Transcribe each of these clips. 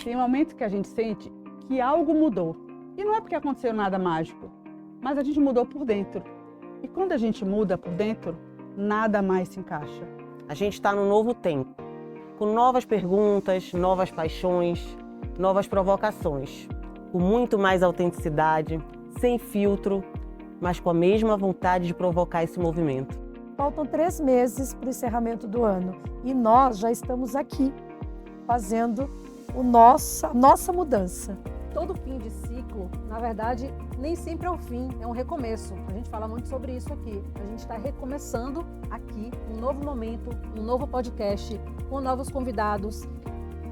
Tem momentos que a gente sente que algo mudou. E não é porque aconteceu nada mágico, mas a gente mudou por dentro. E quando a gente muda por dentro, nada mais se encaixa. A gente está num novo tempo, com novas perguntas, novas paixões, novas provocações, com muito mais autenticidade, sem filtro, mas com a mesma vontade de provocar esse movimento. Faltam 3 meses para o encerramento do ano e nós já estamos aqui fazendo a nossa mudança. Todo fim de ciclo, na verdade, nem sempre é o fim, é um recomeço. A gente fala muito sobre isso aqui. A gente está recomeçando aqui um novo momento, um novo podcast, com novos convidados.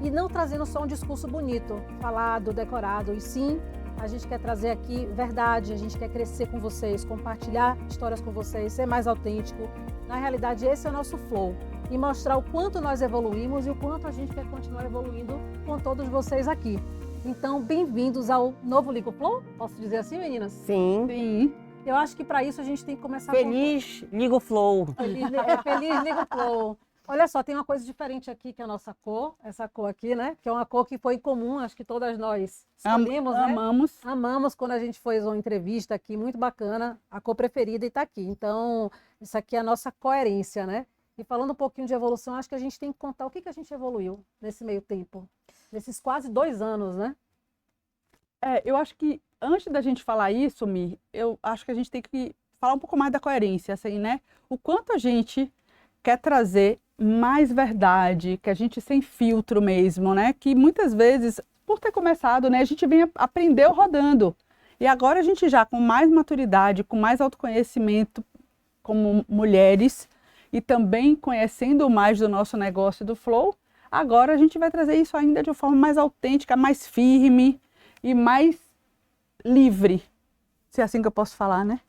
E não trazendo só um discurso bonito, falado, decorado. E sim, a gente quer trazer aqui verdade, a gente quer crescer com vocês, compartilhar histórias com vocês, ser mais autêntico. Na realidade, esse é o nosso flow. E mostrar o quanto nós evoluímos e o quanto a gente quer continuar evoluindo com todos vocês aqui. Então, bem-vindos ao novo Ligo Flow? Posso dizer assim, meninas? Sim. Sim. Eu acho que para isso a gente tem que começar Feliz Ligo Flow. Feliz Ligo Flow. Olha só, tem uma coisa diferente aqui, que é a nossa cor, essa cor aqui, né? Que é uma cor que foi comum, acho que todas nós escolhemos, né? Amamos. Amamos quando a gente fez uma entrevista aqui, muito bacana, a cor preferida e está aqui. Então, isso aqui é a nossa coerência, né? E falando um pouquinho de evolução, acho que a gente tem que contar o que a gente evoluiu nesse meio tempo. Nesses quase 2 anos, né? Eu acho que antes da gente falar isso, Mi, eu acho que a gente tem que falar um pouco mais da coerência, assim, né? O quanto a gente quer trazer mais verdade, que a gente sem filtro mesmo, né? Que muitas vezes, por ter começado, né, a gente aprendeu rodando. E agora a gente já com mais maturidade, com mais autoconhecimento como mulheres e também conhecendo mais do nosso negócio do Flow, agora a gente vai trazer isso ainda de uma forma mais autêntica, mais firme e mais livre, se é assim que eu posso falar, né?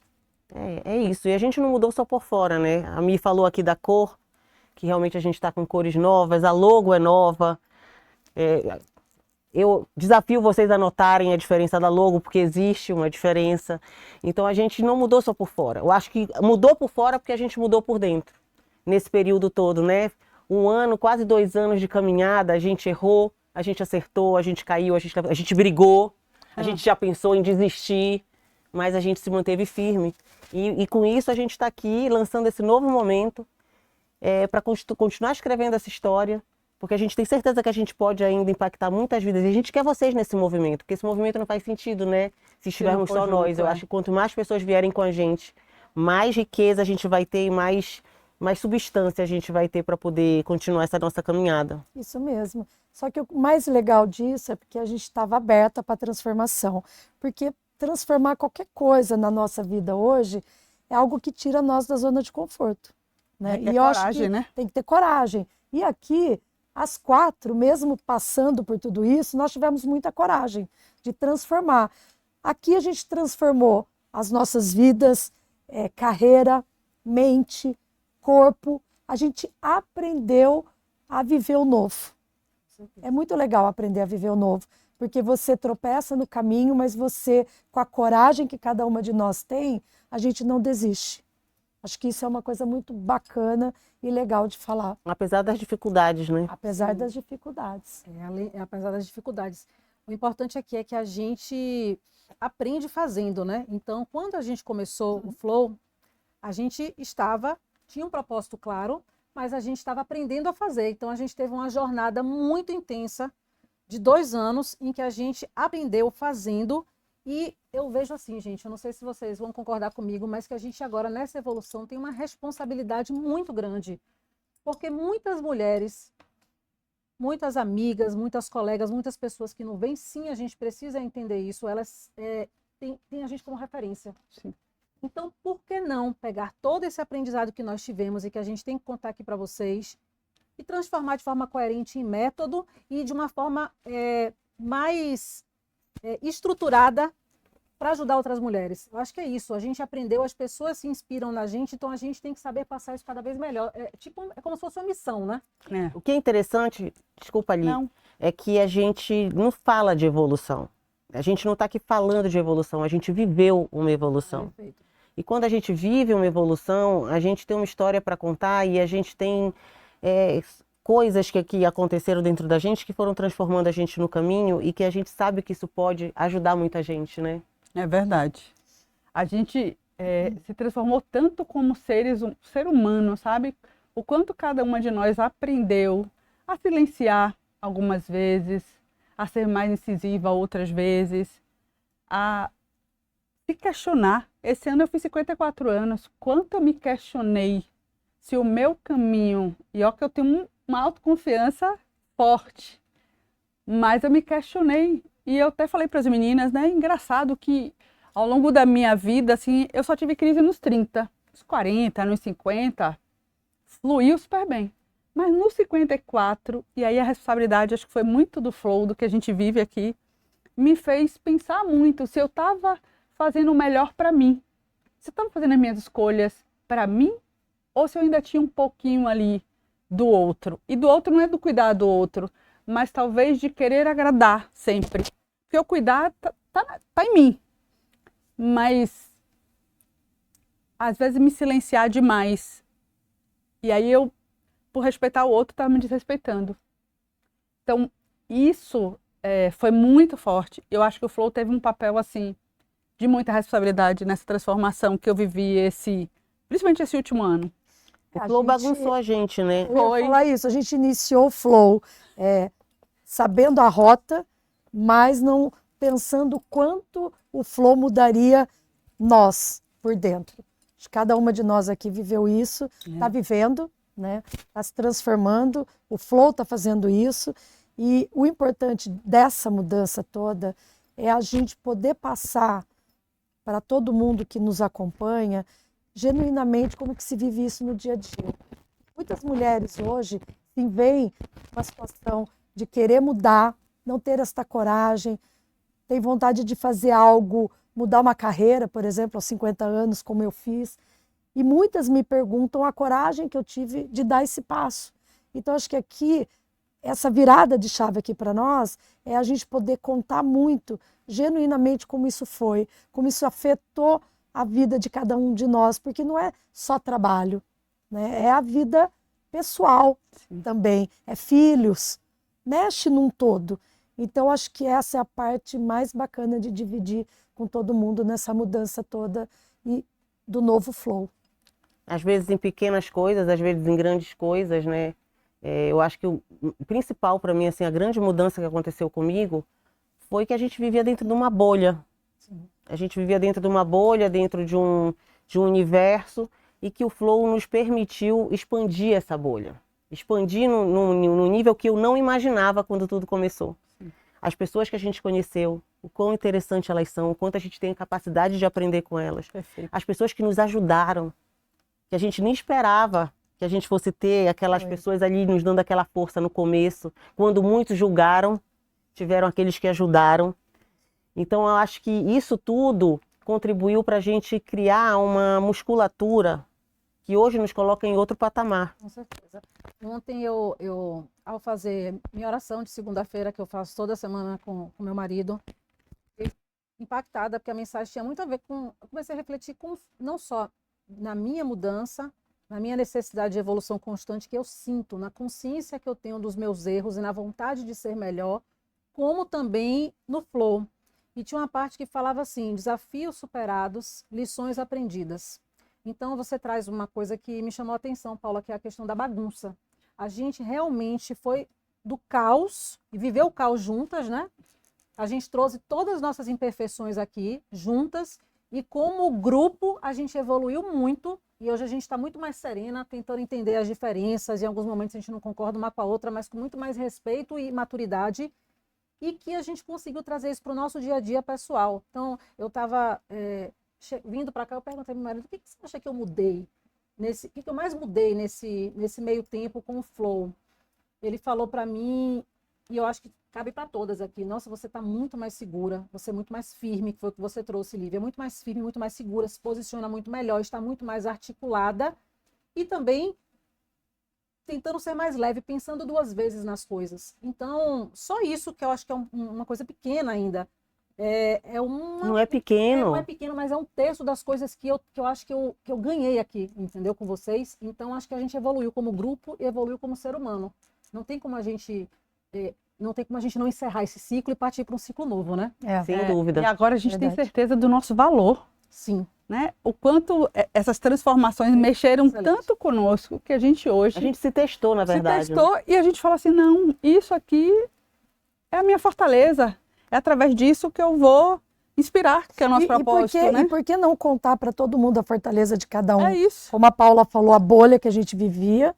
É isso. E a gente não mudou só por fora, né? A Mi falou aqui da cor, que realmente a gente está com cores novas, a logo é nova. Eu desafio vocês a notarem a diferença da logo, porque existe uma diferença. Então a gente não mudou só por fora. Eu acho que mudou por fora porque a gente mudou por dentro, nesse período todo, né? 1 ano, quase 2 anos de caminhada, a gente errou, a gente acertou, a gente caiu, a gente brigou, a gente já pensou em desistir, mas a gente se manteve firme. E com isso a gente está aqui lançando esse novo momento para continuar escrevendo essa história, porque a gente tem certeza que a gente pode ainda impactar muitas vidas. E a gente quer vocês nesse movimento, porque esse movimento não faz sentido, né? Se estivermos só nós. Eu acho que quanto mais pessoas vierem com a gente, mais riqueza a gente vai ter e mais substância a gente vai ter para poder continuar essa nossa caminhada. Isso mesmo. Só que o mais legal disso é porque a gente estava aberta para transformação. Porque transformar qualquer coisa na nossa vida hoje é algo que tira nós da zona de conforto. Né? E eu acho que né? Tem que ter coragem. E aqui, as 4, mesmo passando por tudo isso, nós tivemos muita coragem de transformar. Aqui a gente transformou as nossas vidas, carreira, mente, corpo. A gente aprendeu a viver o novo. É muito legal aprender a viver o novo, porque você tropeça no caminho, mas você, com a coragem que cada uma de nós tem, a gente não desiste. Acho que isso é uma coisa muito bacana e legal de falar. Apesar das dificuldades, né? Apesar das dificuldades. Apesar das dificuldades. O importante aqui é que a gente aprende fazendo, né? Então, quando a gente começou o Flow, a gente tinha um propósito claro, mas a gente estava aprendendo a fazer. Então, a gente teve uma jornada muito intensa de 2 anos em que a gente aprendeu fazendo. E eu vejo assim, gente, eu não sei se vocês vão concordar comigo, mas que a gente agora, nessa evolução, tem uma responsabilidade muito grande. Porque muitas mulheres, muitas amigas, muitas colegas, muitas pessoas que não vêm, sim, a gente precisa entender isso, elas têm a gente como referência. Sim. Então, por que não pegar todo esse aprendizado que nós tivemos e que a gente tem que contar aqui para vocês e transformar de forma coerente em método e de uma forma mais estruturada para ajudar outras mulheres? Eu acho que é isso. A gente aprendeu, as pessoas se inspiram na gente, então a gente tem que saber passar isso cada vez melhor. É como se fosse uma missão, né? O que é interessante, desculpa ali, é que a gente não fala de evolução. A gente não está aqui falando de evolução, a gente viveu uma evolução. Perfeito. E quando a gente vive uma evolução, a gente tem uma história para contar e a gente tem coisas que aconteceram dentro da gente, que foram transformando a gente no caminho e que a gente sabe que isso pode ajudar muita gente, né? É verdade. A gente se transformou tanto como ser humano, sabe? O quanto cada uma de nós aprendeu a silenciar algumas vezes, a ser mais incisiva outras vezes, a se questionar. Esse ano eu fiz 54 anos. Quanto eu me questionei se o meu caminho, e ó que eu tenho uma autoconfiança forte, mas eu me questionei. E eu até falei para as meninas, né? Engraçado que ao longo da minha vida, assim, eu só tive crise nos 30, nos 40, nos 50, fluiu super bem. Mas nos 54, e aí a responsabilidade, acho que foi muito do flow, do que a gente vive aqui, me fez pensar muito se eu estava fazendo o melhor para mim. Se eu estava fazendo as minhas escolhas para mim, ou se eu ainda tinha um pouquinho ali do outro. E do outro não é do cuidar do outro, mas talvez de querer agradar sempre. Porque o cuidar tá em mim. Mas, às vezes, me silenciar demais. E aí eu, por respeitar o outro, estava me desrespeitando. Então, isso foi muito forte. Eu acho que o Flow teve um papel, assim, de muita responsabilidade nessa transformação que eu vivi principalmente esse último ano. O Flow bagunçou a gente, né? Eu ia falar isso, a gente iniciou o Flow sabendo a rota, mas não pensando quanto o Flow mudaria nós por dentro. Acho que cada uma de nós aqui viveu isso, está vivendo, né? Está se transformando, o Flow está fazendo isso, e o importante dessa mudança toda é a gente poder passar para todo mundo que nos acompanha genuinamente como que se vive isso no dia a dia. Muitas mulheres hoje se veem numa situação de querer mudar, não ter esta coragem, tem vontade de fazer algo, mudar uma carreira, por exemplo, aos 50 anos, como eu fiz. E muitas me perguntam a coragem que eu tive de dar esse passo. Então, acho que aqui, essa virada de chave aqui para nós, é a gente poder contar muito, genuinamente, como isso foi, como isso afetou a vida de cada um de nós, porque não é só trabalho, né? É a vida pessoal também, é filhos, mexe num todo. Então, acho que essa é a parte mais bacana de dividir com todo mundo nessa mudança toda e do novo Flow. Às vezes em pequenas coisas, às vezes em grandes coisas, né? Eu acho que o principal para mim, assim, a grande mudança que aconteceu comigo foi que a gente vivia dentro de uma bolha. Sim. A gente vivia dentro de uma bolha, dentro de um universo, e que o Flow nos permitiu expandir essa bolha. Expandir num nível que eu não imaginava quando tudo começou. Sim. As pessoas que a gente conheceu, o quão interessante elas são, o quanto a gente tem capacidade de aprender com elas. Perfeito. As pessoas que nos ajudaram, que a gente nem esperava que a gente fosse ter aquelas pessoas ali nos dando aquela força no começo. Quando muitos julgaram, tiveram aqueles que ajudaram. Então, eu acho que isso tudo contribuiu para a gente criar uma musculatura que hoje nos coloca em outro patamar. Com certeza. Ontem eu ao fazer minha oração de segunda-feira, que eu faço toda semana com meu marido, fiquei impactada, porque a mensagem tinha muito a ver com... Eu comecei a refletir não só na minha mudança, na minha necessidade de evolução constante que eu sinto, na consciência que eu tenho dos meus erros e na vontade de ser melhor, como também no Flow. E tinha uma parte que falava assim, desafios superados, lições aprendidas. Então você traz uma coisa que me chamou a atenção, Paula, que é a questão da bagunça. A gente realmente foi do caos e viveu o caos juntas, né? A gente trouxe todas as nossas imperfeições aqui, juntas, e como grupo a gente evoluiu muito, e hoje a gente está muito mais serena, tentando entender as diferenças, e em alguns momentos a gente não concorda uma com a outra, mas com muito mais respeito e maturidade, e que a gente conseguiu trazer isso para o nosso dia a dia pessoal. Então, eu estava vindo para cá, eu perguntei ao meu marido, o que você acha que eu mudei? O que eu mais mudei nesse meio tempo com o Flow? Ele falou para mim, e eu acho que cabe para todas aqui, nossa, você está muito mais segura, você é muito mais firme, que foi o que você trouxe, Lívia, muito mais firme, muito mais segura, se posiciona muito melhor, está muito mais articulada e também tentando ser mais leve, pensando duas vezes nas coisas. Então, só isso que eu acho que é uma coisa pequena ainda. Não é pequeno. Não é pequeno, mas é um terço das coisas que eu acho que eu ganhei aqui, entendeu? Com vocês. Então, acho que a gente evoluiu como grupo e evoluiu como ser humano. não tem como a gente não encerrar esse ciclo e partir para um ciclo novo, né? Sem dúvida. E agora a gente tem Verdade. certeza do nosso valor, Sim. né? O quanto essas transformações mexeram Excelente. tanto conosco que a gente hoje A gente se testou, na verdade. se testou e a gente fala assim, não, isso aqui é a minha fortaleza. É através disso que eu vou inspirar, que é o nosso propósito, né? E por que não contar para todo mundo a fortaleza de cada um? É isso. Como a Paula falou, a bolha que a gente vivia,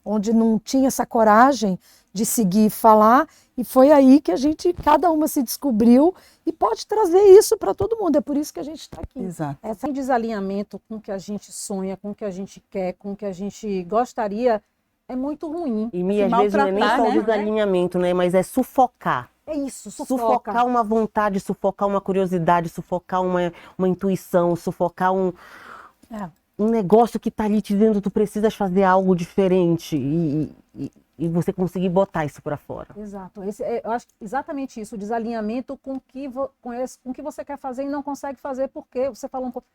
onde não tinha essa coragem de seguir e falar, e foi aí que cada uma se descobriu e pode trazer isso para todo mundo. É por isso que a gente está aqui. Exato. Esse desalinhamento com o que a gente sonha, com o que a gente quer, com o que a gente gostaria, é muito ruim. E Se às vezes não é nem maltratar, só o né? desalinhamento, né? Mas é sufocar. É isso, Sufocar uma vontade, sufocar uma curiosidade, sufocar uma intuição, sufocar um negócio que tá ali te dizendo tu precisas fazer algo diferente e você conseguir botar isso para fora. Exato. Eu acho exatamente isso, o desalinhamento com o que você quer fazer e não consegue fazer, porque você falou um pouco.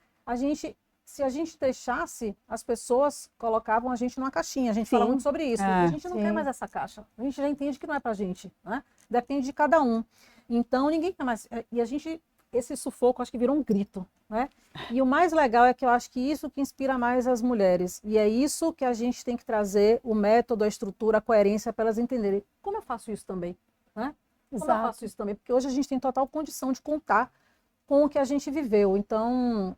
Se a gente deixasse, as pessoas colocavam a gente numa caixinha. A gente fala muito sobre isso. A gente não quer mais essa caixa. A gente já entende que não é pra gente, né? Depende de cada um. Então, ninguém quer mais. E esse sufoco, acho que virou um grito, né? E o mais legal é que eu acho que isso que inspira mais as mulheres. E é isso que a gente tem que trazer, o método, a estrutura, a coerência, para elas entenderem. Como eu faço isso também, né? Como eu faço isso também? Porque hoje a gente tem total condição de contar com o que a gente viveu. Então,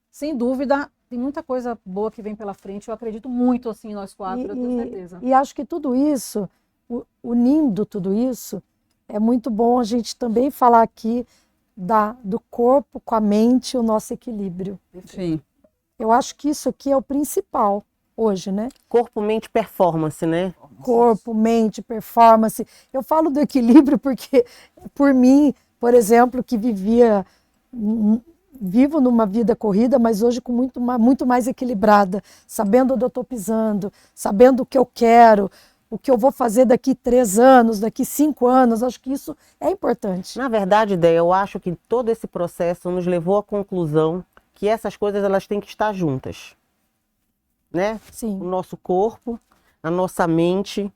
sem dúvida, tem muita coisa boa que vem pela frente. Eu acredito muito, assim, nós quatro, eu tenho certeza. E acho que tudo isso, unindo tudo isso, é muito bom a gente também falar aqui do corpo com a mente, o nosso equilíbrio. Sim. Eu acho que isso aqui é o principal hoje, né? Corpo, mente, performance, né? Corpo, mente, performance. Eu falo do equilíbrio porque, por mim, por exemplo, que vivo numa vida corrida, mas hoje com muito mais equilibrada, sabendo onde eu estou pisando, sabendo o que eu quero, o que eu vou fazer daqui 3 anos, daqui 5 anos. Acho que isso é importante. Na verdade, Déia, eu acho que todo esse processo nos levou à conclusão que essas coisas elas têm que estar juntas, né? Sim. O nosso corpo, a nossa mente,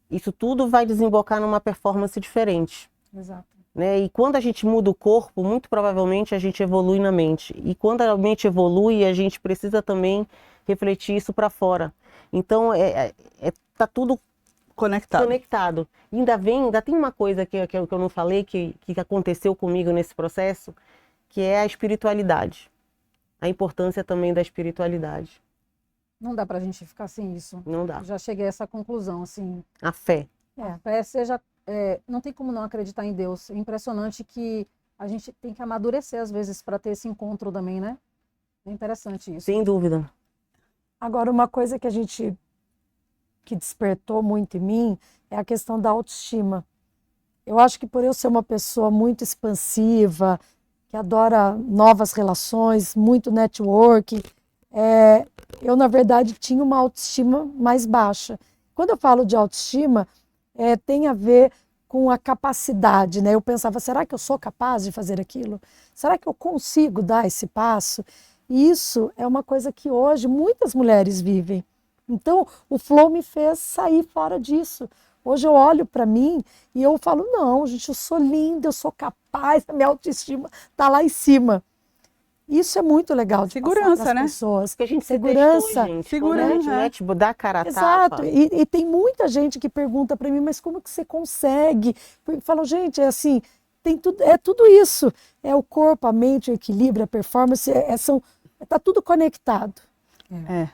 isso tudo vai desembocar numa performance diferente. Exato. Né? E quando a gente muda o corpo, muito provavelmente a gente evolui na mente. E quando a mente evolui, a gente precisa também refletir isso para fora. Então, tá tudo conectado. Ainda tem uma coisa que eu não falei, que aconteceu comigo nesse processo, que é a espiritualidade. A importância também da espiritualidade. Não dá pra gente ficar sem isso. Não dá. Já cheguei a essa conclusão, assim. A fé. A fé não tem como não acreditar em Deus. É impressionante que a gente tem que amadurecer, às vezes, para ter esse encontro também, né? É interessante isso. Sem dúvida. Agora, uma coisa que despertou muito em mim é a questão da autoestima. Eu acho que por eu ser uma pessoa muito expansiva, que adora novas relações, muito network, eu, na verdade, tinha uma autoestima mais baixa. Quando eu falo de autoestima, tem a ver com a capacidade, né? Eu pensava, será que eu sou capaz de fazer aquilo? Será que eu consigo dar esse passo? E isso é uma coisa que hoje muitas mulheres vivem. Então, o Flow me fez sair fora disso. Hoje eu olho para mim e eu falo, não, gente, eu sou linda, eu sou capaz, a minha autoestima está lá em cima. Isso é muito legal de Segurança, passar né? pessoas. Porque a gente Segurança, se testou, gente. segurança, Quando a gente, né? tipo, dá a cara a exato. tapa. E tem muita gente que pergunta para mim, mas como que você consegue? Porque falam, gente, é assim, é tudo isso. É o corpo, a mente, o equilíbrio, a performance, tá tudo conectado.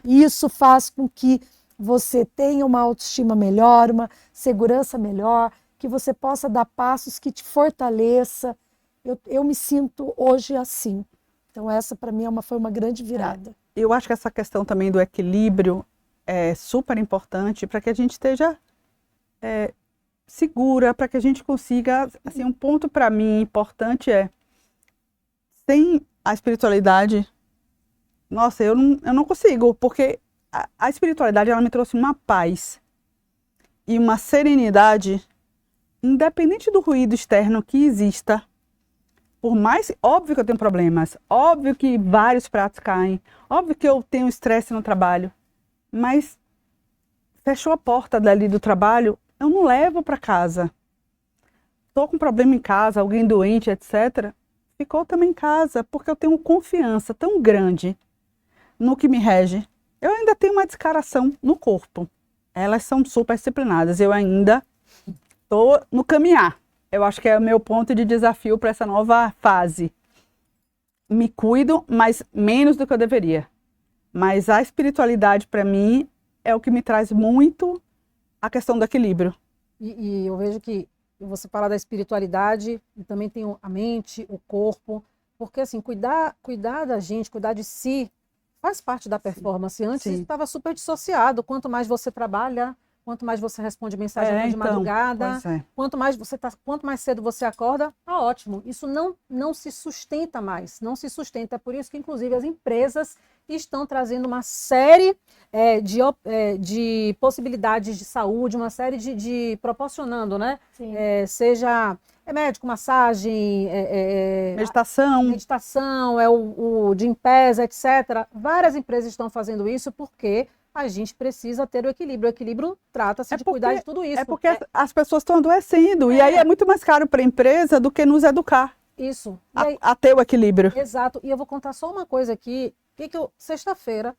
E isso faz com que você tenha uma autoestima melhor, uma segurança melhor, que você possa dar passos que te fortaleça. Eu me sinto hoje assim. Então essa para mim foi uma grande virada. Eu acho que essa questão também do equilíbrio é super importante para que a gente esteja segura, para que a gente consiga, assim, um ponto para mim importante sem a espiritualidade, nossa, eu não consigo, porque a espiritualidade ela me trouxe uma paz e uma serenidade, independente do ruído externo que exista. Por mais, óbvio que eu tenho problemas, óbvio que vários pratos caem, óbvio que eu tenho estresse no trabalho, mas fechou a porta dali do trabalho, eu não levo para casa. Estou com problema em casa, alguém doente, etc. Ficou também em casa, porque eu tenho confiança tão grande no que me rege. Eu ainda tenho uma descaração no corpo. Elas são super disciplinadas. Eu ainda estou no caminhar. Eu acho que é o meu ponto de desafio para essa nova fase. Me cuido, mas menos do que eu deveria. Mas a espiritualidade, para mim, é o que me traz muito a questão do equilíbrio. E eu vejo que você fala da espiritualidade, e também tem a mente, o corpo, porque assim, cuidar da gente, cuidar de si, faz parte da performance. Antes estava super dissociado. Quanto mais você trabalha, quanto mais você responde mensagem de madrugada, quanto mais cedo você acorda, tá ótimo. Isso não se sustenta mais, não se sustenta. É por isso que, inclusive, as empresas estão trazendo uma série de possibilidades de saúde, uma série de proporcionando, né? Seja médico, massagem, meditação, o Gympass, etc. Várias empresas estão fazendo isso porque a gente precisa ter o equilíbrio. O equilíbrio trata-se de cuidar de tudo isso. É porque as pessoas estão adoecendo. E aí é muito mais caro para a empresa do que nos educar. Isso. A ter o equilíbrio. Exato. E eu vou contar só uma coisa aqui. Sexta-feira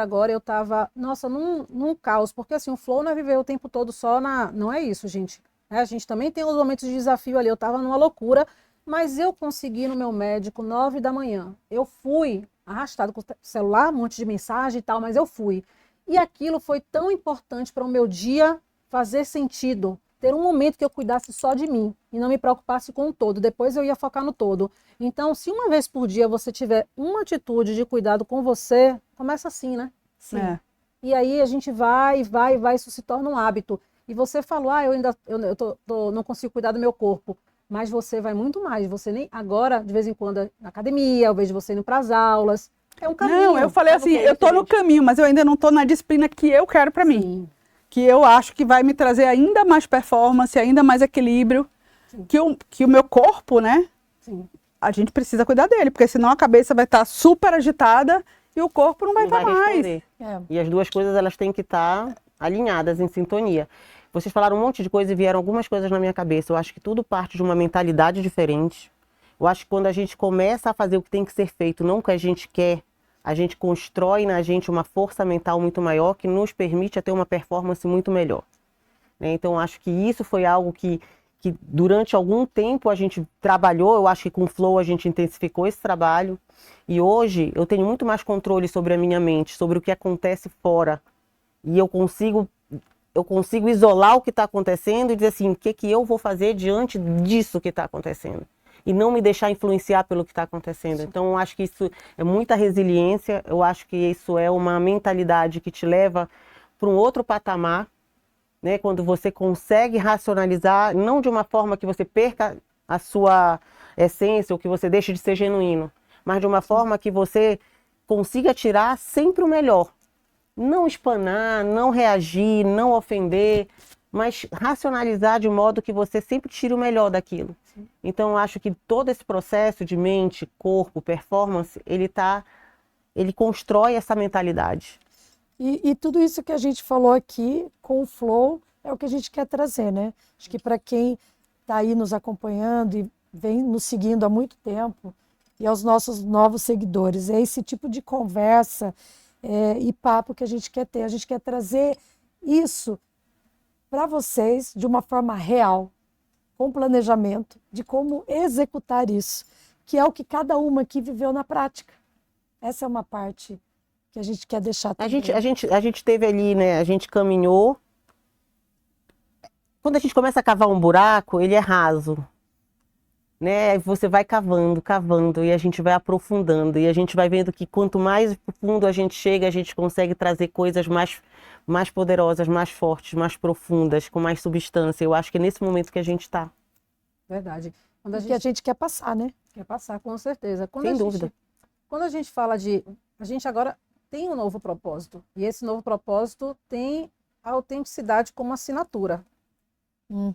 agora eu estava, nossa, num caos. Porque assim, o Flow não é viver o tempo todo só não é isso, gente. A gente também tem os momentos de desafio ali. Eu estava numa loucura, mas eu consegui no meu médico 9 da manhã. Eu fui arrastado com o celular, um monte de mensagem e tal, mas eu fui. E aquilo foi tão importante para o meu dia fazer sentido. Ter um momento que eu cuidasse só de mim e não me preocupasse com o todo. Depois eu ia focar no todo. Então, se uma vez por dia você tiver uma atitude de cuidado com você, começa assim, né? Sim. E aí a gente vai, isso se torna um hábito. E você falou, eu não consigo cuidar do meu corpo. Mas você vai muito mais. Você nem agora, de vez em quando, na academia, eu vejo você indo para as aulas. É um caminho. Não, eu falei assim, eu estou no caminho, mas eu ainda não estou na disciplina que eu quero para mim. Que eu acho que vai me trazer ainda mais performance, ainda mais equilíbrio. Que o meu corpo, né? Sim. A gente precisa cuidar dele, porque senão a cabeça vai estar super agitada e o corpo não vai estar mais. E as duas coisas, elas têm que estar alinhadas, em sintonia. Vocês falaram um monte de coisa e vieram algumas coisas na minha cabeça. Eu acho que tudo parte de uma mentalidade diferente. Eu acho que quando a gente começa a fazer o que tem que ser feito, não o que a gente quer, a gente constrói na gente uma força mental muito maior que nos permite ter uma performance muito melhor. Então, eu acho que isso foi algo que durante algum tempo a gente trabalhou. Eu acho que com o Flow a gente intensificou esse trabalho. E hoje eu tenho muito mais controle sobre a minha mente, sobre o que acontece fora. E eu consigo isolar o que está acontecendo e dizer assim, o que eu vou fazer diante disso que está acontecendo. E não me deixar influenciar pelo que está acontecendo. Então, eu acho que isso é muita resiliência, eu acho que isso é uma mentalidade que te leva para um outro patamar, né? Quando você consegue racionalizar, não de uma forma que você perca a sua essência ou que você deixe de ser genuíno, mas de uma forma que você consiga tirar sempre o melhor. Não espanar, não reagir, não ofender, mas racionalizar de modo que você sempre tire o melhor daquilo. Sim. Então, eu acho que todo esse processo de mente, corpo, performance, ele constrói essa mentalidade. E tudo isso que a gente falou aqui com o Flow é o que a gente quer trazer, né? Acho que para quem está aí nos acompanhando e vem nos seguindo há muito tempo, e aos nossos novos seguidores, é esse tipo de conversa e papo que a gente quer ter. A gente quer trazer isso para vocês de uma forma real, com planejamento, de como executar isso, que é o que cada uma aqui viveu na prática. Essa é uma parte que a gente quer deixar também. A gente teve ali, né? A gente caminhou. Quando a gente começa a cavar um buraco, ele é raso, né? Você vai cavando, e a gente vai aprofundando, e a gente vai vendo que quanto mais profundo a gente chega, a gente consegue trazer coisas mais poderosas, mais fortes, mais profundas, com mais substância. Eu acho que é nesse momento que a gente está. Verdade. Que a gente quer passar, né? Quer passar, com certeza. Sem dúvida. Quando a gente fala a gente agora tem um novo propósito, e esse novo propósito tem a autenticidade como assinatura.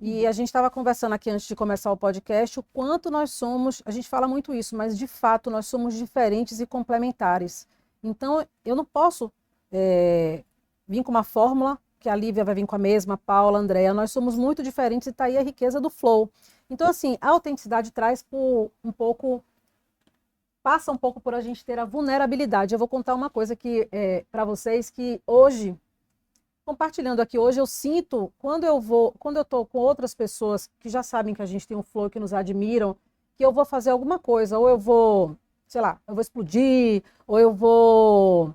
E a gente estava conversando aqui antes de começar o podcast, o quanto nós somos, a gente fala muito isso, mas de fato nós somos diferentes e complementares. Então eu não posso vir com uma fórmula que a Lívia vai vir com a mesma, a Paula, a Andréa, nós somos muito diferentes e está aí a riqueza do flow. Então, assim, a autenticidade traz passa um pouco por a gente ter a vulnerabilidade. Eu vou contar uma coisa que para vocês que hoje, compartilhando aqui hoje, eu sinto, quando eu estou com outras pessoas que já sabem que a gente tem um flow, que nos admiram, que eu vou fazer alguma coisa, ou eu vou, sei lá, eu vou explodir, ou eu vou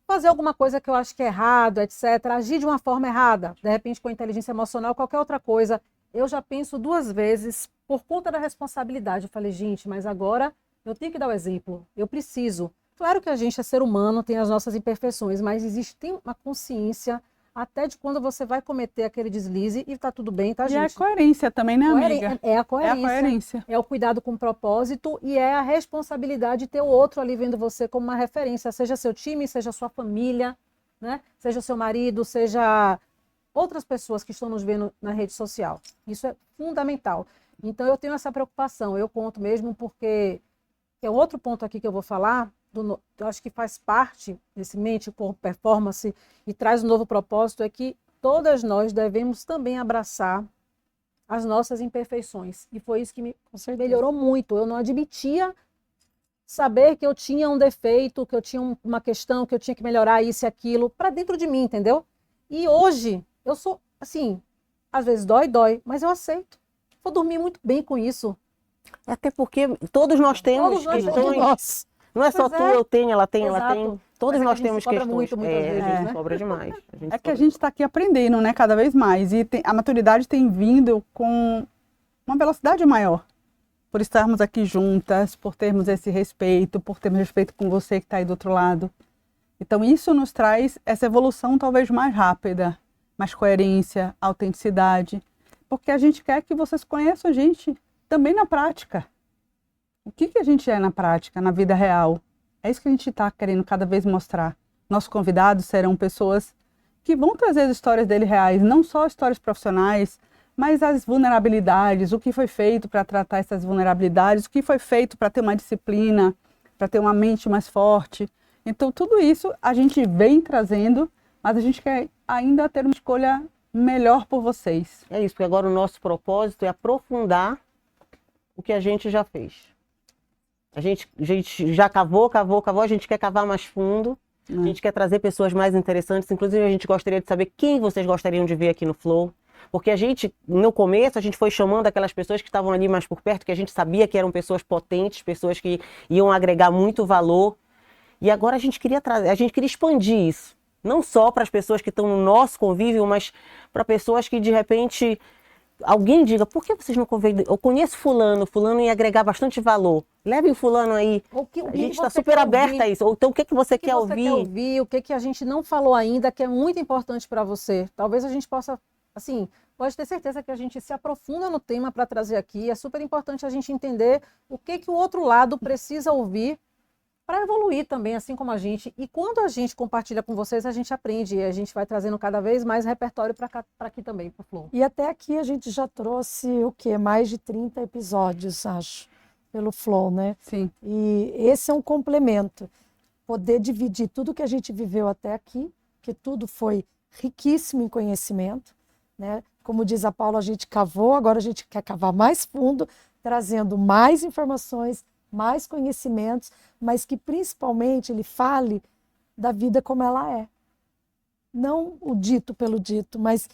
fazer alguma coisa que eu acho que é errado, etc., agir de uma forma errada, de repente com a inteligência emocional, qualquer outra coisa, eu já penso 2 vezes por conta da responsabilidade. Eu falei, gente, mas agora eu tenho que dar o exemplo, eu preciso. Claro que a gente é ser humano, tem as nossas imperfeições, mas tem uma consciência até de quando você vai cometer aquele deslize e tá tudo bem, tá, E gente? a coerência também, né, amiga? É a coerência. É a coerência. É o cuidado com o propósito e é a responsabilidade de ter o outro ali vendo você como uma referência, seja seu time, seja sua família, né? Seja seu marido, seja outras pessoas que estão nos vendo na rede social. Isso é fundamental. Então eu tenho essa preocupação, eu conto mesmo porque é outro ponto aqui que eu vou falar, eu acho que faz parte desse mente, corpo, performance e traz um novo propósito, é que todas nós devemos também abraçar as nossas imperfeições. E foi isso que me melhorou muito. Eu não admitia saber que eu tinha um defeito, que eu tinha uma questão, que eu tinha que melhorar isso e aquilo, para dentro de mim, entendeu? E hoje, eu sou, assim, às vezes dói, mas eu aceito. Vou dormir muito bem com isso. Até porque todos nós temos Todos nós questões. Não é só Pois tu, é. eu tenho, ela tem, ela Exato. tem. Todos Mas é nós que a gente temos se cobra questões. muito, muitas vezes, a gente né? cobra demais. É que a gente está aqui aprendendo, né, cada vez mais. E a maturidade tem vindo com uma velocidade maior. Por estarmos aqui juntas, por termos esse respeito, por termos respeito com você que está aí do outro lado. Então isso nos traz essa evolução talvez mais rápida, mais coerência, autenticidade. Porque a gente quer que vocês conheçam a gente também na prática. O que a gente é na prática, na vida real? É isso que a gente está querendo cada vez mostrar. Nossos convidados serão pessoas que vão trazer as histórias dele reais, não só histórias profissionais, mas as vulnerabilidades, o que foi feito para tratar essas vulnerabilidades, o que foi feito para ter uma disciplina, para ter uma mente mais forte. Então, tudo isso a gente vem trazendo, mas a gente quer ainda ter uma escolha melhor por vocês. É isso, porque agora o nosso propósito é aprofundar o que a gente já fez. A gente já cavou, a gente quer cavar mais fundo, a gente quer trazer pessoas mais interessantes, inclusive a gente gostaria de saber quem vocês gostariam de ver aqui no Flow, porque a gente, no começo, a gente foi chamando aquelas pessoas que estavam ali mais por perto, que a gente sabia que eram pessoas potentes, pessoas que iam agregar muito valor, e agora a gente queria expandir isso, não só para as pessoas que estão no nosso convívio, mas para pessoas que de repente alguém diga, por que vocês não convidam? Eu conheço fulano ia agregar bastante valor. Leve o fulano aí. A gente está super aberta a isso. Ou então, o que você quer ouvir? O que a gente não falou ainda, que é muito importante para você. Talvez a gente possa, assim, pode ter certeza que a gente se aprofunda no tema para trazer aqui. É super importante a gente entender o que o outro lado precisa ouvir para evoluir também, assim como a gente. E quando a gente compartilha com vocês, a gente aprende e a gente vai trazendo cada vez mais repertório para aqui também, para o Flow. E até aqui a gente já trouxe o quê? Mais de 30 episódios, acho, pelo Flow, né? Sim. E esse é um complemento. Poder dividir tudo que a gente viveu até aqui, que tudo foi riquíssimo em conhecimento, né? Como diz a Paula, a gente cavou, agora a gente quer cavar mais fundo, trazendo mais informações, mais conhecimentos, mas que principalmente ele fale da vida como ela é. Não o dito pelo dito, mas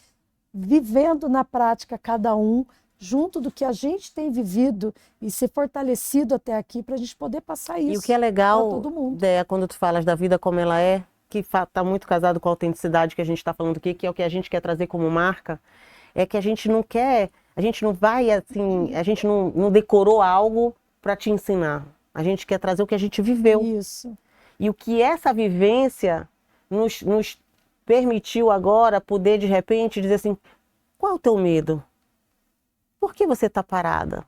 vivendo na prática cada um, junto do que a gente tem vivido e ser fortalecido até aqui para a gente poder passar isso. E o que é legal, para todo mundo. Déia, quando tu falas da vida como ela é, que está muito casado com a autenticidade que a gente está falando aqui, que é o que a gente quer trazer como marca, é que a gente não quer, a gente não vai assim, a gente não decorou algo para te ensinar. A gente quer trazer o que a gente viveu. Isso. E o que essa vivência nos permitiu agora poder, de repente, dizer assim, qual é o teu medo? Por que você está parada?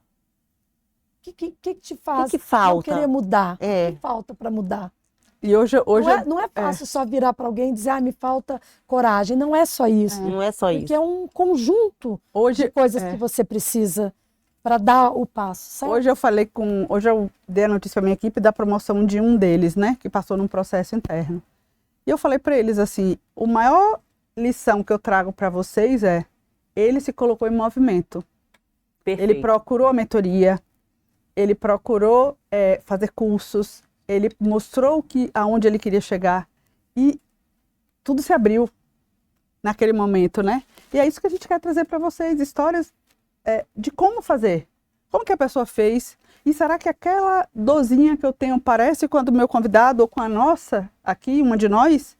O que te faz que falta? não querer mudar? É. O que falta para mudar? E hoje Não é fácil só virar para alguém e dizer, me falta coragem. Não é só isso. Não é só Porque isso. é um conjunto de coisas que você precisa para dar o passo, certo? Hoje eu dei a notícia para minha equipe da promoção de um deles, né, que passou num processo interno. E eu falei para eles assim, o maior lição que eu trago para vocês é: ele se colocou em movimento. Perfeito. Ele procurou a mentoria, ele procurou fazer cursos, ele mostrou aonde ele queria chegar e tudo se abriu naquele momento, né? E é isso que a gente quer trazer para vocês, histórias de como fazer, como que a pessoa fez. E será que aquela dorzinha que eu tenho parece com a do meu convidado ou com a nossa aqui, uma de nós?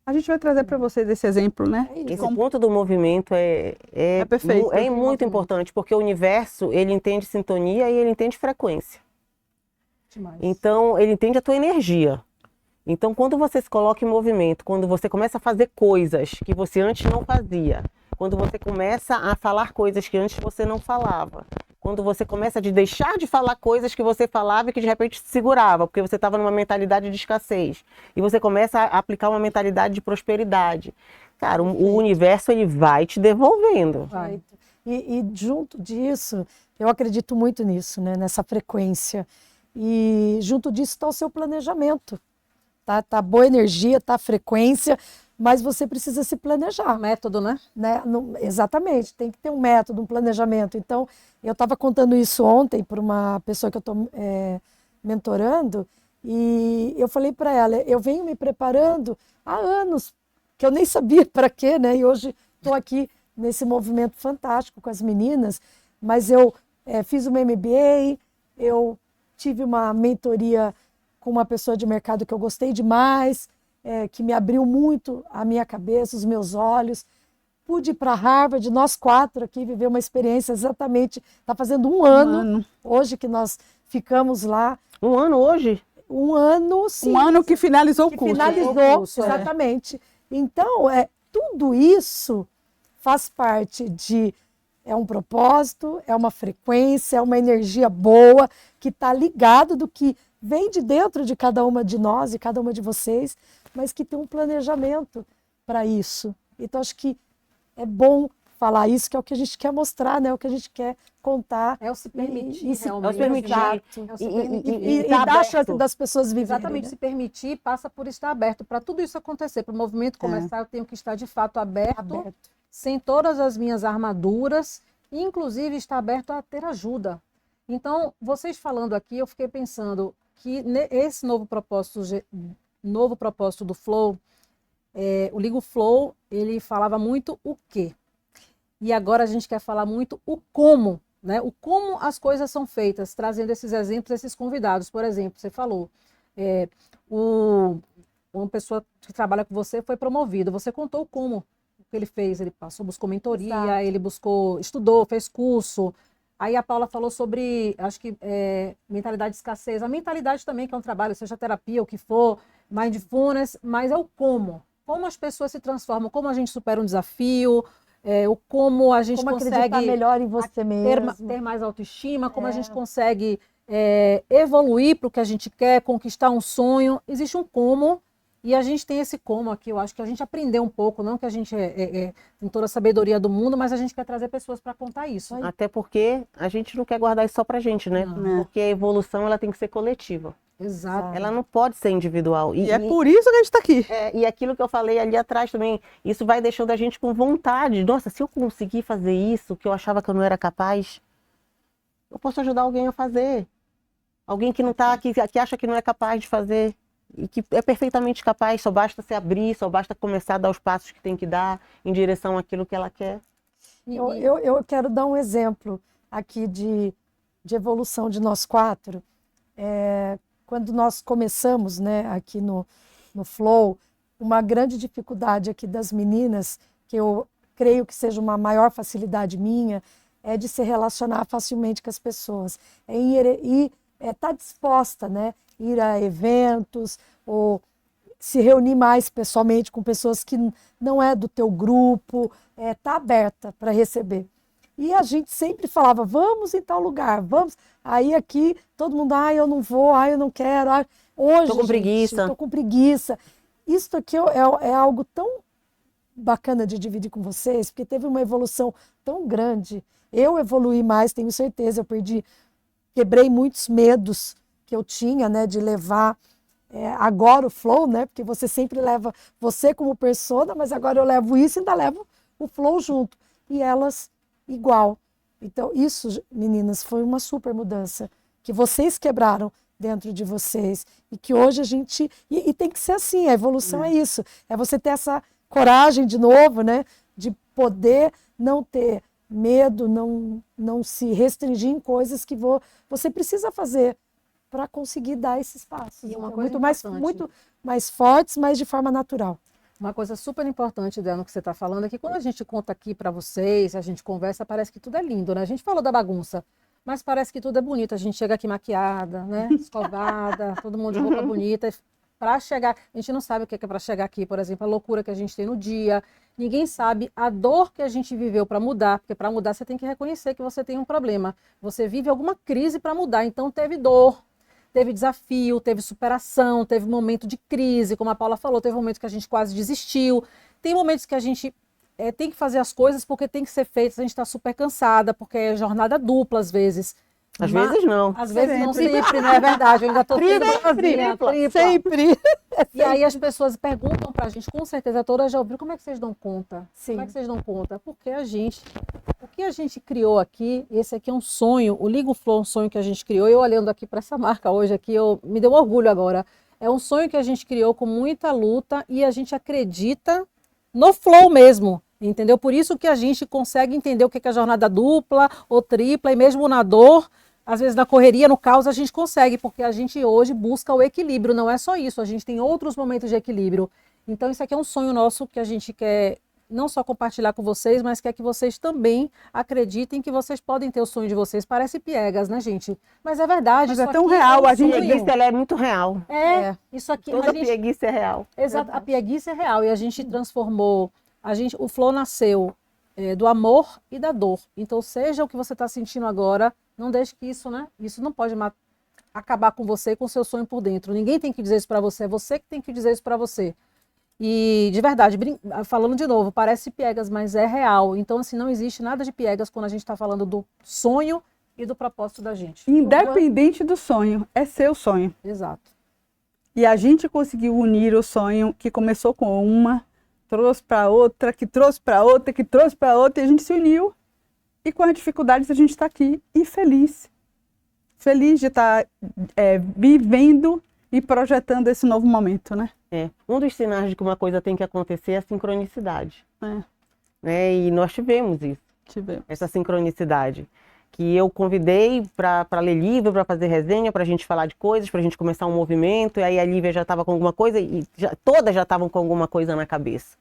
A gente vai trazer para vocês esse exemplo, né? Esse ponto do movimento é perfeito. É muito importante, porque o universo, ele entende sintonia e ele entende frequência. Demais. Então, ele entende a tua energia. Então, quando você se coloca em movimento, quando você começa a fazer coisas que você antes não fazia, quando você começa a falar coisas que antes você não falava, quando você começa a deixar de falar coisas que você falava e que de repente te segurava, porque você estava numa mentalidade de escassez, e você começa a aplicar uma mentalidade de prosperidade. Cara, o universo, ele vai te devolvendo. Vai. E junto disso, eu acredito muito nisso, né? Nessa frequência. E junto disso está o seu planejamento. Tá boa energia, tá frequência, mas você precisa se planejar. Método, né? Exatamente, tem que ter um método, um planejamento. Então, eu estava contando isso ontem para uma pessoa que eu estou mentorando, e eu falei para ela, eu venho me preparando há anos, que eu nem sabia para quê, né? E hoje estou aqui nesse movimento fantástico com as meninas, mas eu fiz uma MBA, eu tive uma mentoria com uma pessoa de mercado que eu gostei demais, que me abriu muito a minha cabeça, os meus olhos. Pude ir para Harvard, nós 4 aqui, viver uma experiência exatamente, está fazendo um ano, hoje que nós ficamos lá. Um ano hoje? Um ano, sim. Um ano que finalizou o curso. Finalizou, exatamente. Então, tudo isso faz parte é um propósito, é uma frequência, é uma energia boa, que está ligado do que vem de dentro de cada uma de nós e cada uma de vocês, mas que tem um planejamento para isso. Então, acho que é bom falar isso, que é o que a gente quer mostrar, né? O que a gente quer contar. É o se permitir, E se realmente. permitir. E tá dar a chance aberto. das pessoas viverem. Exatamente, né? se permitir passa por estar aberto. Para tudo isso acontecer, para o movimento começar, eu tenho que estar de fato aberto, sem todas as minhas armaduras, e inclusive estar aberto a ter ajuda. Então, vocês falando aqui, eu fiquei pensando que esse novo propósito do Flow, o Ligo Flow, ele falava muito o quê? E agora a gente quer falar muito o como, né? O como as coisas são feitas, trazendo esses exemplos, esses convidados. Por exemplo, você falou, uma pessoa que trabalha com você foi promovido, você contou o como que ele fez, ele buscou mentoria, Exato. ele estudou, fez curso. Aí a Paula falou sobre, acho que, mentalidade de escassez. A mentalidade também, que é um trabalho, seja terapia, o que for, mindfulness, mas é o como. Como as pessoas se transformam, como a gente supera um desafio, o como a gente acreditar consegue melhor em você mesmo. ter mais autoestima, como a gente consegue evoluir para o que a gente quer, conquistar um sonho. Existe um como, e a gente tem esse como aqui. Eu acho que a gente aprendeu um pouco, não que a gente tem toda a sabedoria do mundo, mas a gente quer trazer pessoas para contar isso. Até porque a gente não quer guardar isso só pra gente, né? Não. Porque a evolução, ela tem que ser coletiva. Exato. Ela não pode ser individual. E é por isso que a gente está aqui. E aquilo que eu falei ali atrás também, isso vai deixando a gente com vontade. Nossa, se eu conseguir fazer isso, que eu achava que eu não era capaz, eu posso ajudar alguém a fazer. Alguém que não tá, que acha que não é capaz de fazer. E que é perfeitamente capaz, só basta se abrir, só basta começar a dar os passos que tem que dar em direção àquilo que ela quer. Eu quero dar um exemplo aqui de evolução de nós 4. Quando nós começamos, né, aqui no Flow, uma grande dificuldade aqui das meninas, que eu creio que seja uma maior facilidade minha, é de se relacionar facilmente com as pessoas. Estar disposta, né, ir a eventos, ou se reunir mais pessoalmente com pessoas que não é do teu grupo, tá aberta para receber. E a gente sempre falava, vamos em tal lugar, vamos. Aí aqui todo mundo, eu não vou, eu não quero. Hoje, Tô com preguiça. Tô com preguiça. Isso aqui é algo tão bacana de dividir com vocês, porque teve uma evolução tão grande. Eu evoluí mais, tenho certeza, quebrei muitos medos que eu tinha, né, de levar agora o flow, né? Porque você sempre leva você como persona, mas agora eu levo isso e ainda levo o flow junto. E elas igual. Então, isso, meninas, foi uma super mudança que vocês quebraram dentro de vocês. E que hoje a gente... E tem que ser assim, a evolução é isso. É você ter essa coragem de novo, né? De poder não ter medo, não se restringir em coisas que você precisa fazer para conseguir dar esses passos. E uma Então, coisa muito mais fortes, mas de forma natural. Uma coisa super importante, Débora, que você está falando é que quando a gente conta aqui para vocês, a gente conversa, parece que tudo é lindo, né? A gente falou da bagunça, mas parece que tudo é bonito. A gente chega aqui maquiada, né? Escovada, todo mundo de roupa bonita. Para chegar, a gente não sabe o que é para chegar aqui, por exemplo, a loucura que a gente tem no dia. Ninguém sabe a dor que a gente viveu para mudar, porque para mudar você tem que reconhecer que você tem um problema. Você vive alguma crise para mudar, então teve dor. Teve desafio, teve superação, teve momento de crise, como a Paula falou, teve momentos que a gente quase desistiu. Tem momentos que a gente tem que fazer as coisas porque tem que ser feitas, a gente está super cansada, porque é jornada dupla às vezes. Às vezes não. Às vezes não sempre, não é verdade. Eu ainda estou Tripla. Sempre. E aí as pessoas perguntam pra gente, com certeza todas já ouviram, como é que vocês dão conta? Sim. Como é que vocês dão conta? Porque o que a gente criou aqui, esse aqui é um sonho, o Ligo Flow é um sonho que a gente criou, eu olhando aqui para essa marca hoje aqui, me deu um orgulho agora. É um sonho que a gente criou com muita luta e a gente acredita no flow mesmo, entendeu? Por isso que a gente consegue entender o que é a jornada dupla ou tripla e mesmo na dor, às vezes na correria, no caos, a gente consegue, porque a gente hoje busca o equilíbrio, não é só isso, a gente tem outros momentos de equilíbrio. Então isso aqui é um sonho nosso que a gente quer não só compartilhar com vocês, mas quer que vocês também acreditem que vocês podem ter o sonho de vocês. Parece piegas, né, gente? Mas é verdade. Mas isso é tão aqui real, um a gente sonho. Pieguice, ela é muito real. Isso aqui... Toda pieguice é real. Exato, a pieguice é real e a gente transformou, o Flow nasceu do amor e da dor. Então, seja o que você está sentindo agora, não deixe que isso não pode acabar com você e com o seu sonho por dentro. Ninguém tem que dizer isso para você, é você que tem que dizer isso para você. E, de verdade, falando de novo, parece piegas, mas é real. Então, assim, não existe nada de piegas quando a gente está falando do sonho e do propósito da gente. Independente do sonho, é seu sonho. Exato. E a gente conseguiu unir o sonho que começou com uma, trouxe para outra, que trouxe para outra, que trouxe para outra, e a gente se uniu. E com as dificuldades a gente está aqui e feliz. Feliz de estar vivendo e projetando esse novo momento, né? Um dos sinais de que uma coisa tem que acontecer é a sincronicidade. É. E nós tivemos isso, essa sincronicidade. Que eu convidei para ler livro, para fazer resenha, para a gente falar de coisas, para a gente começar um movimento, e aí a Lívia já estava com alguma coisa, e todas já estavam com alguma coisa na cabeça.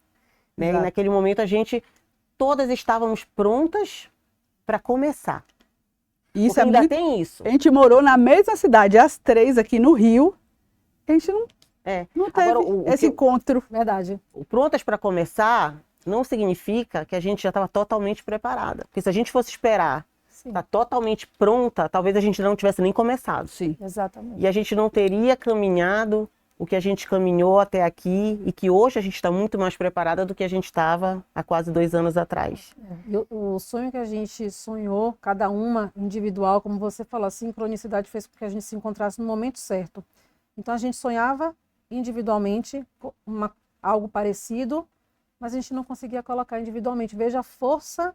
Né? E naquele momento todas estávamos prontas para começar. Isso ainda tem isso. A gente morou na mesma cidade, as três aqui no Rio, a gente não teve esse encontro. Verdade. O prontas para começar não significa que a gente já estava totalmente preparada. Porque se a gente fosse esperar estar totalmente pronta, talvez a gente não tivesse nem começado. Sim. Exatamente. E a gente não teria caminhado o que a gente caminhou até aqui e que hoje a gente está muito mais preparada do que a gente estava há quase 2 anos atrás. E o sonho que a gente sonhou, cada uma individual, como você falou, a sincronicidade fez com que a gente se encontrasse no momento certo. Então a gente sonhava individualmente algo parecido, mas a gente não conseguia colocar individualmente. Veja a força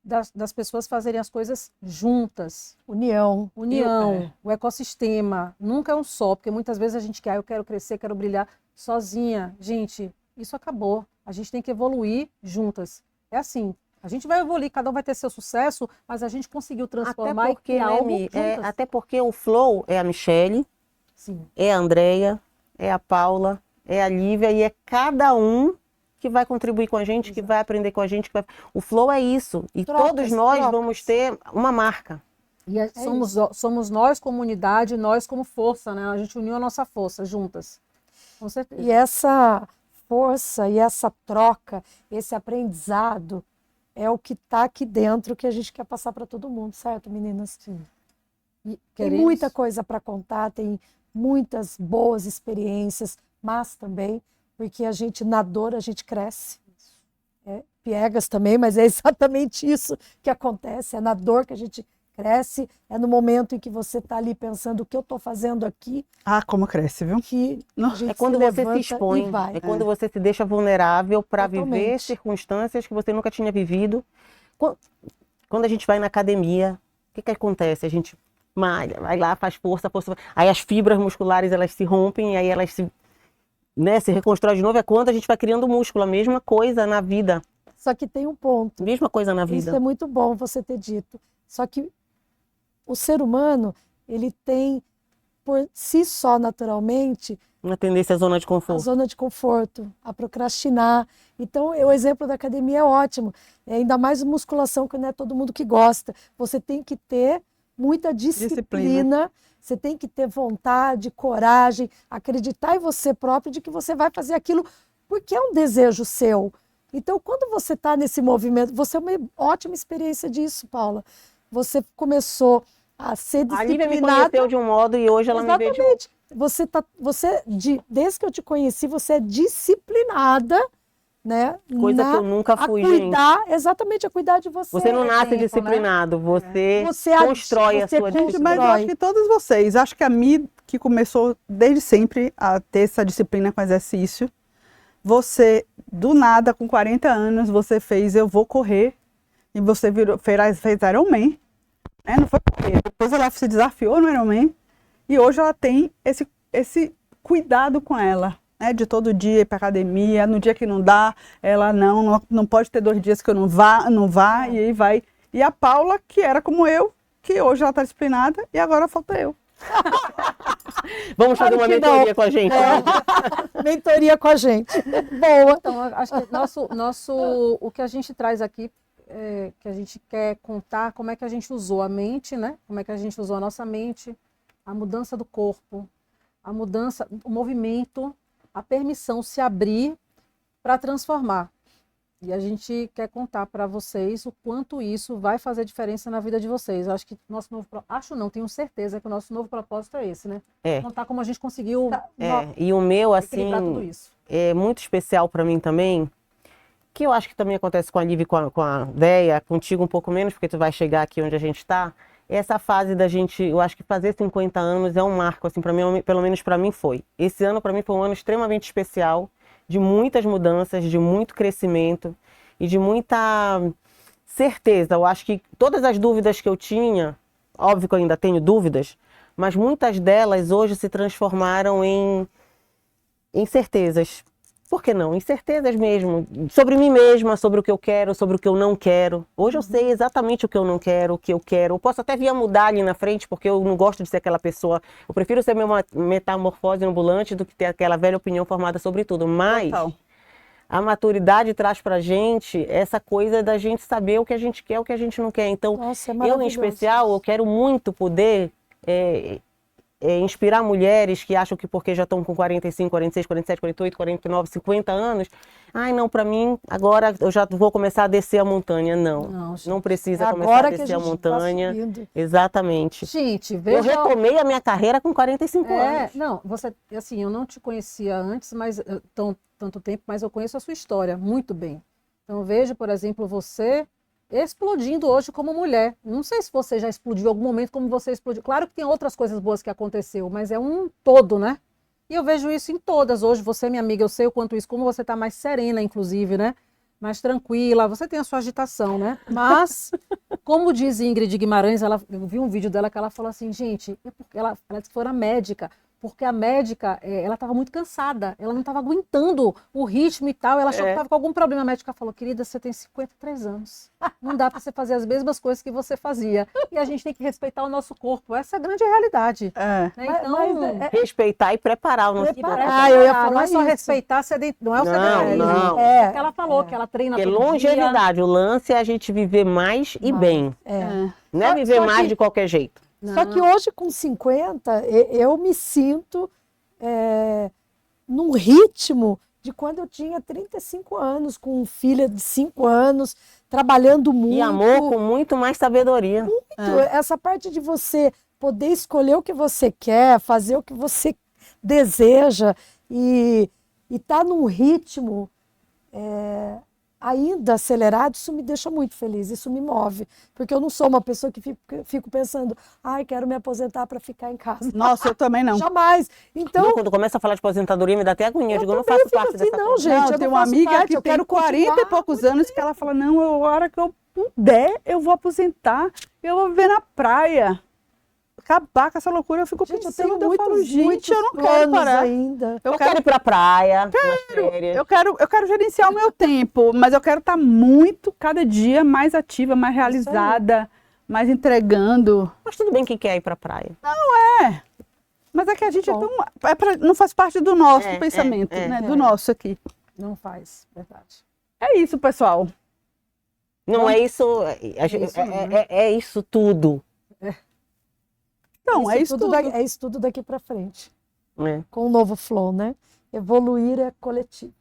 das pessoas fazerem as coisas juntas. União. O ecossistema. Nunca é um só, porque muitas vezes a gente quer, eu quero crescer, quero brilhar sozinha. Gente, isso acabou. A gente tem que evoluir juntas. É assim. A gente vai evoluir, cada um vai ter seu sucesso, mas a gente conseguiu transformar e criar algo juntas. Até porque o Flow é a Michele, Sim. é a Andreia, é a Paula, é a Lívia, e é cada um que vai contribuir com a gente, que vai aprender com a gente. O Flow é isso. E todos nós vamos ter uma marca. E somos nós, comunidade, nós como força, né? A gente uniu a nossa força juntas. Com certeza. E essa força e essa troca, esse aprendizado, é o que está aqui dentro que a gente quer passar para todo mundo, certo, meninas? Sim. Tem muita coisa para contar, tem muitas boas experiências, mas também porque a gente, na dor, a gente cresce. Piegas também, mas é exatamente isso que acontece. É na dor que a gente cresce, é no momento em que você está ali pensando o que eu estou fazendo aqui, Ah, como cresce, viu? que a gente É quando se você se levanta expõe, e vai. é quando você se deixa vulnerável para viver Totalmente. circunstâncias que você nunca tinha vivido. Quando a gente vai na academia, o que acontece? A gente malha, vai lá, faz força, aí as fibras musculares elas se rompem, aí elas se reconstrói de novo. É quando a gente vai criando músculo, a mesma coisa na vida, Só que tem um ponto. mesma coisa na Isso vida. é muito bom você ter dito. Só que o ser humano, ele tem, por si só, naturalmente, Uma tendência à zona de a conforto. zona de conforto, a procrastinar. Então, o exemplo da academia é ótimo. Ainda mais musculação, que não é todo mundo que gosta. Você tem que ter muita disciplina, você tem que ter vontade, coragem, acreditar em você próprio de que você vai fazer aquilo porque é um desejo seu. Então, quando você está nesse movimento, você é uma ótima experiência disso, Paula. Você começou a ser A Lívia me disciplinada. conheceu de um modo e hoje ela me vê de outro. Exatamente. Desde que eu te conheci, você é disciplinada, né? Coisa que eu nunca fui, a cuidar, exatamente, a cuidar de você. Você não nasce tempo, né? disciplinado, você Você constrói a você sua constrói. disciplina. Mas eu acho que todos vocês, acho que a Mi, que começou desde sempre a ter essa disciplina com exercício, você, do nada, com 40 anos, você fez eu vou correr, e você fez Ironman, né? Não foi correr, depois ela se desafiou no Ironman, e hoje ela tem esse cuidado com ela, né? De todo dia ir para academia, no dia que não dá, ela não pode ter 2 dias que eu não vá, e aí vai. E a Paula, que era como eu, que hoje ela está disciplinada, e agora falta eu. Vamos fazer Claro uma que mentoria não. com a gente. Mentoria com a gente. Boa. Então, eu acho que o que a gente traz aqui, que a gente quer contar, como é que a gente usou a mente, né? Como é que a gente usou a nossa mente, a mudança do corpo, a mudança, o movimento, a permissão se abrir para transformar. E a gente quer contar para vocês o quanto isso vai fazer diferença na vida de vocês. Eu acho que tenho certeza que o nosso novo propósito é esse, né? É. Contar como a gente conseguiu E o meu, equilibrar tudo assim, isso. é muito especial para mim também, que eu acho que também acontece com a Lívia e com a Déia, contigo um pouco menos, porque tu vai chegar aqui onde a gente está. Essa fase da gente, eu acho que fazer 50 anos é um marco, assim, para mim, pelo menos para mim foi. Esse ano para mim foi um ano extremamente especial, de muitas mudanças, de muito crescimento e de muita certeza. Eu acho que todas as dúvidas que eu tinha, óbvio que eu ainda tenho dúvidas, mas muitas delas hoje se transformaram em certezas. Por que não? Em certezas mesmo. Sobre mim mesma, sobre o que eu quero, sobre o que eu não quero. Hoje eu sei exatamente o que eu não quero, o que eu quero. Eu posso até vir a mudar ali na frente, porque eu não gosto de ser aquela pessoa. Eu prefiro ser uma metamorfose ambulante do que ter aquela velha opinião formada sobre tudo. Mas Total. a maturidade traz pra gente essa coisa da gente saber o que a gente quer, o que a gente não quer. Então, Nossa, é eu, em maravilhoso. especial, eu quero muito poder inspirar mulheres que acham que porque já estão com 45, 46, 47, 48, 49, 50 anos, ai não, para mim, agora eu já vou começar a descer a montanha. Não, Não, gente. não precisa É começar agora a que a descer a gente montanha. tá subindo. Exatamente. Gente, Eu veja... retomei a minha carreira com 45 anos. Não, assim, eu não te conhecia antes, mas tanto tempo, mas eu conheço a sua história muito bem. Então vejo, por exemplo, você explodindo hoje como mulher. Não sei se você já explodiu em algum momento como você explodiu. Claro que tem outras coisas boas que aconteceu, mas é um todo, né? E eu vejo isso em todas. Hoje você, minha amiga, eu sei o quanto isso, como você está mais serena, inclusive, né? Mais tranquila, você tem a sua agitação, né? Mas, como diz Ingrid Guimarães, eu vi um vídeo dela que ela falou assim, gente, ela disse que foi na médica, porque a médica, ela estava muito cansada, ela não estava aguentando o ritmo e tal, ela achou que estava com algum problema. A médica falou, querida, você tem 53 anos, não dá para você fazer as mesmas coisas que você fazia, e a gente tem que respeitar o nosso corpo, essa é a grande realidade. É. Né? Então, Respeitar e preparar o nosso Preparar. corpo. Ah, eu ia falar não é só isso. respeitar, não é o Não, sedentarismo. não. É, Porque ela falou que ela treina Porque todo dia. longevidade, o lance é a gente viver mais e bem. Não é Só- viver só mais que- de qualquer jeito. Só que hoje, com 50, eu me sinto num ritmo de quando eu tinha 35 anos, com filha de 5 anos, trabalhando muito. E amor com muito mais sabedoria. Essa parte de você poder escolher o que você quer, fazer o que você deseja e tá num ritmo ainda acelerado, isso me deixa muito feliz, isso me move. Porque eu não sou uma pessoa que fico pensando, ai, quero me aposentar para ficar em casa. Nossa, eu também não. Jamais. Então, Quando começa a falar de aposentadoria, me dá até agonia. Eu digo, eu não também faço fico parte assim, dessa não, coisa. gente. Não, eu tem não uma faço amiga parte, que eu tem quero 40 e continuar poucos anos que ela fala, não, a hora que eu puder, eu vou aposentar, eu vou viver na praia. Acabar com essa loucura, eu fico Gente, eu pensando, tenho eu falo, muitos gente, eu não quero planos parar. ainda. Eu quero ir pra praia, umas férias. Eu quero gerenciar o meu tempo, mas eu quero estar muito, cada dia, mais ativa, mais Isso aí. realizada, mais entregando. Mas tudo bem que quer ir pra praia. Mas é que a gente é Bom. tão, não faz parte do nosso É, pensamento, é, né? é. Do nosso aqui. Não faz, verdade. É isso, pessoal. Não é isso, isso não, né? é isso tudo. Então, é isso tudo. É isso tudo daqui para frente. Né? Com o novo flow, né? Evoluir é coletivo,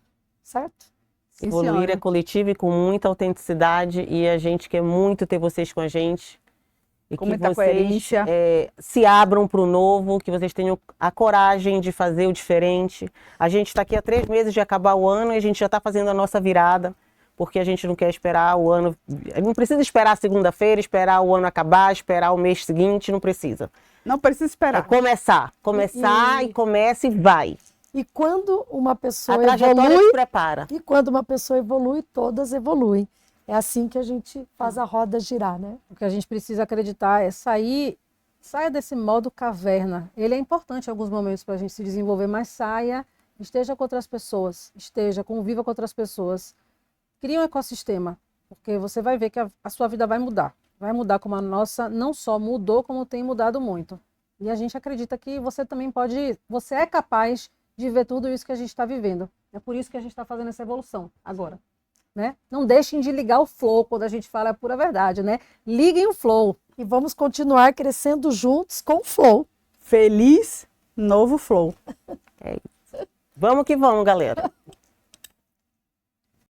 certo? Sim, Evoluir senhora. é coletivo e com muita autenticidade, e a gente quer muito ter vocês com a gente. E Com que muita vocês coerência. se abram para o novo, que vocês tenham a coragem de fazer o diferente. A gente está aqui há 3 meses de acabar o ano e a gente já está fazendo a nossa virada, porque a gente não quer esperar o ano. Não precisa esperar a segunda-feira, esperar o ano acabar, esperar o mês seguinte, não precisa. Não precisa É esperar. começar. Começar e começa e vai. E quando uma pessoa A trajetória evolui, te prepara. e quando uma pessoa evolui, todas evoluem. É assim que a gente faz a roda girar, né? O que a gente precisa acreditar é saia desse modo caverna. Ele é importante em alguns momentos para a gente se desenvolver, mas saia, esteja com outras pessoas, conviva com outras pessoas. Crie um ecossistema, porque você vai ver que a sua vida vai mudar. Vai mudar como a nossa não só mudou, como tem mudado muito. E a gente acredita que você também você é capaz de ver tudo isso que a gente está vivendo. É por isso que a gente está fazendo essa evolução agora. Né? Não deixem de ligar o flow quando a gente fala a pura verdade, né? Liguem o flow. E vamos continuar crescendo juntos com o flow. Feliz novo flow. Vamos que vamos, galera.